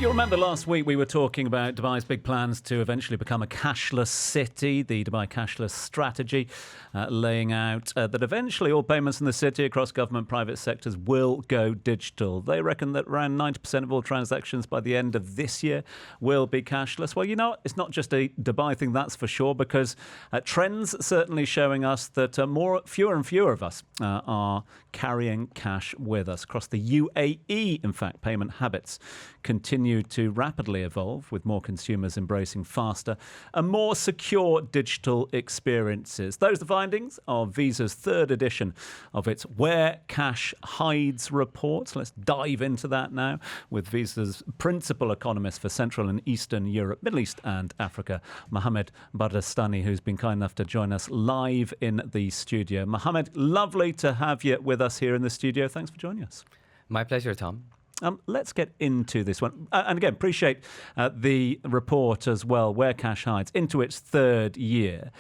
You remember last week we were talking about Dubai's big plans to eventually become a cashless city, the Dubai Cashless Strategy, laying out that eventually all payments in the city across government, private sectors will go digital. They reckon that around 90% of all transactions by the end of this year will be cashless. Well, you know, it's not just a Dubai thing, that's for sure, because trends certainly showing us that fewer and fewer of us are carrying cash with us. Across the UAE, in fact, payment habits continue to rapidly evolve, with more consumers embracing faster and more secure digital experiences. Those are the findings of Visa's third edition of its Where Cash Hides report. Let's dive into that now with Visa's principal economist for Central and Eastern Europe, Middle East and Africa, Mohamed Bardastani, who's been kind enough to join us live in the studio. Mohamed, lovely to have you with us here in the studio. Thanks for joining us. My pleasure, Tom. Let's get into this one. And again, appreciate the report as well, Where Cash Hides, into its third year.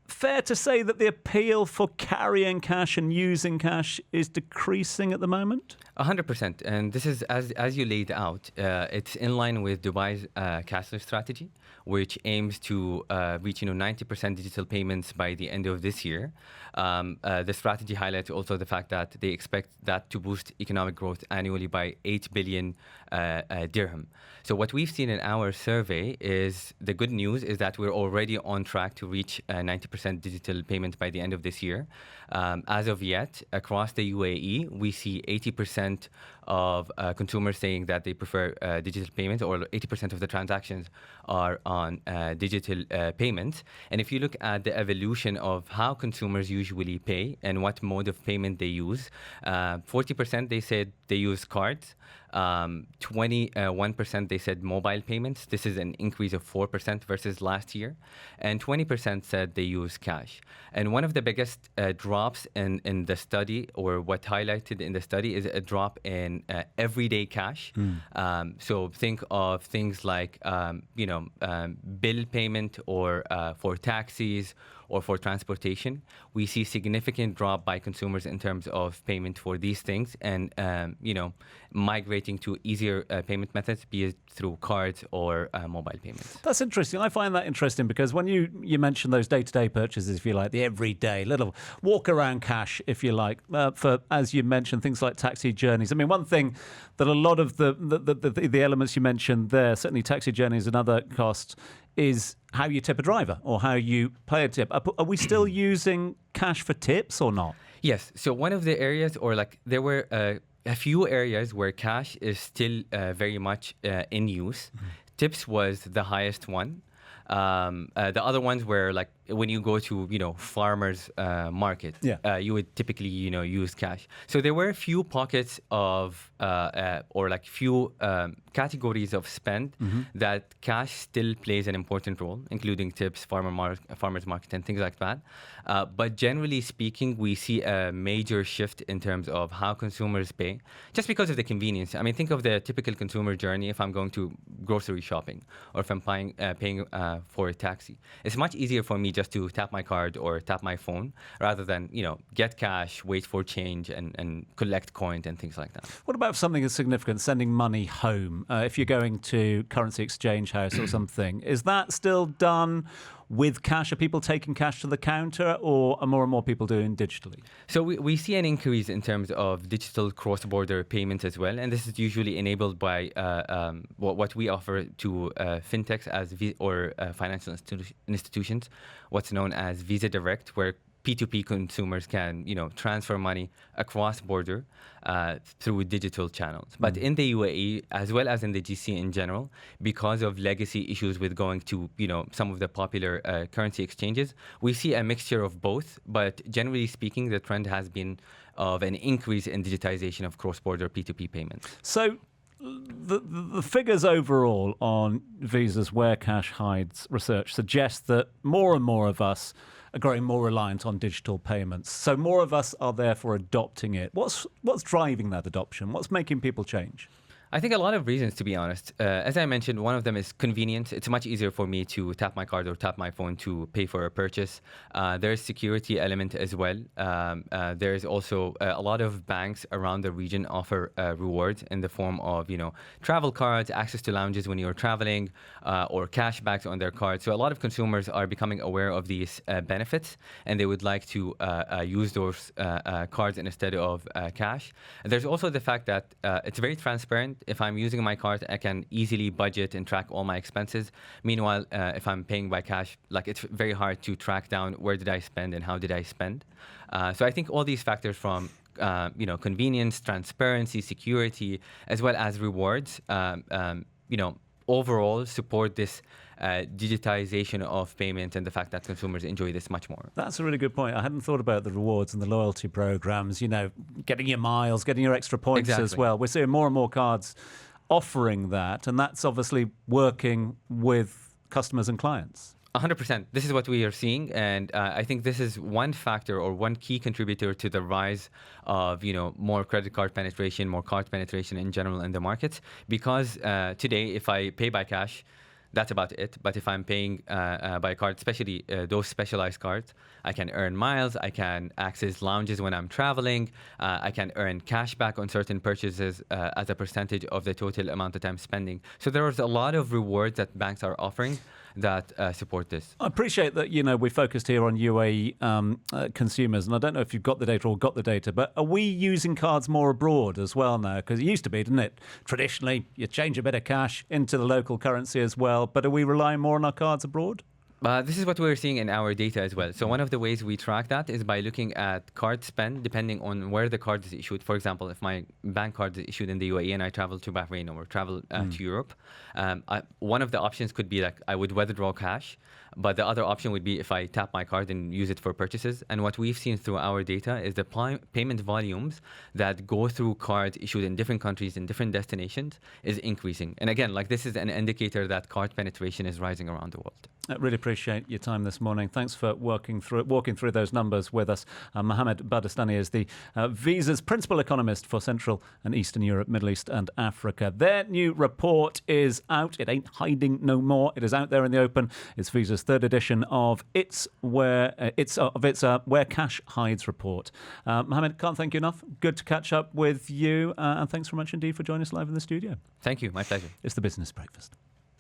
Fair to say that the appeal for carrying cash and using cash is decreasing at the moment? 100%. And this is, as you laid out, it's in line with Dubai's cashless strategy, which aims to reach 90% digital payments by the end of this year. The strategy highlights also the fact that they expect that to boost economic growth annually by 8 billion dirham. So what we've seen in our survey is the good news is that we're already on track to reach 90% digital payment by the end of this year. As of yet, across the UAE, we see 80% of consumers saying that they prefer digital payments, or 80% of the transactions are on digital payments. And if you look at the evolution of how consumers usually pay and what mode of payment they use, 40% they said they use cards. 21% they said mobile payments. This is an increase of 4% versus last year. And 20% said they use cash. And one of the biggest drops in the study, or what highlighted in the study, is a drop in everyday cash. So think of things like, bill payment, or for taxis, or for transportation. We see significant drop by consumers in terms of payment for these things, and migrating to easier payment methods, be it through cards or mobile payments. That's interesting. I find that interesting because when you mention those day-to-day purchases, if you like, the everyday little walk-around cash, if you like, for, as you mentioned, things like taxi journeys. I mean, one thing that a lot of the elements you mentioned there, certainly taxi journeys and other costs, is how you tip a driver or how you pay a tip. Are we still using cash for tips or not? Yes. So one of the areas, there were a few areas where cash is still very much in use. Tips was the highest one. The other ones were like when you go to farmers market, you would typically use cash. So there were a few pockets of few categories of spend that cash still plays an important role, including tips, farmers market, and things like that. But generally speaking, we see a major shift in terms of how consumers pay, just because of the convenience. I mean, think of the typical consumer journey. If I'm going to grocery shopping, or if I'm paying for a taxi, it's much easier for me just to tap my card or tap my phone rather than get cash, wait for change, and collect coins and things like that. What about something as significant, sending money home? If you're going to currency exchange house or something, is that still done with cash? Are people taking cash to the counter, or are more and more people doing digitally? So we see an increase in terms of digital cross-border payments as well, and this is usually enabled by what we offer to fintechs or financial institutions, what's known as Visa Direct, where P2P consumers can, transfer money across border through digital channels. But in the UAE, as well as in the GC in general, because of legacy issues with going to, some of the popular currency exchanges, we see a mixture of both. But generally speaking, the trend has been of an increase in digitization of cross-border P2P payments. So the figures overall on Visa's Where Cash Hides research suggest that more and more of us are growing more reliant on digital payments. So more of us are therefore adopting it. What's driving that adoption? What's making people change? I think a lot of reasons, to be honest. As I mentioned, one of them is convenience. It's much easier for me to tap my card or tap my phone to pay for a purchase. There's security element as well. There's also a lot of banks around the region offer rewards in the form of, travel cards, access to lounges when you're traveling, or cashbacks on their cards. So a lot of consumers are becoming aware of these benefits, and they would like to use those cards instead of cash. There's also the fact that it's very transparent. If I'm using my card, I can easily budget and track all my expenses. Meanwhile, if I'm paying by cash, it's very hard to track down where did I spend and how did I spend. So I think all these factors from convenience, transparency, security, as well as rewards, overall support this digitization of payment and the fact that consumers enjoy this much more. That's a really good point. I hadn't thought about the rewards and the loyalty programs, getting your miles, getting your extra points as well. We're seeing more and more cards offering that, and that's obviously working with customers and clients. 100%. This is what we are seeing, and I think this is one factor or one key contributor to the rise of more credit card penetration, more card penetration in general in the markets. Because today, if I pay by cash, that's about it. But if I'm paying by card, especially those specialized cards, I can earn miles, I can access lounges when I'm traveling, I can earn cash back on certain purchases as a percentage of the total amount that I'm spending. So there's a lot of rewards that banks are offering that support this. I appreciate that, we focused here on UAE consumers, and I don't know if you've got the data or got the data, but are we using cards more abroad as well now? Because it used to be, didn't it? Traditionally, you change a bit of cash into the local currency as well, but are we relying more on our cards abroad? This is what we're seeing in our data as well. So one of the ways we track that is by looking at card spend, depending on where the card is issued. For example, if my bank card is issued in the UAE and I travel to Bahrain or travel to Europe, one of the options could be I would withdraw cash. But the other option would be if I tap my card and use it for purchases. And what we've seen through our data is the payment volumes that go through cards issued in different countries, in different destinations, is increasing. And again, this is an indicator that card penetration is rising around the world. I really appreciate your time this morning. Thanks for walking through those numbers with us. Mohamed Bardastani is the Visa's principal economist for Central and Eastern Europe, Middle East and Africa. Their new report is out. It ain't hiding no more. It is out there in the open. It's Visa's third edition of Where Cash Hides report. Mohamed, can't thank you enough. Good to catch up with you, and thanks very much indeed for joining us live in the studio. Thank you. My pleasure. It's the Business Breakfast.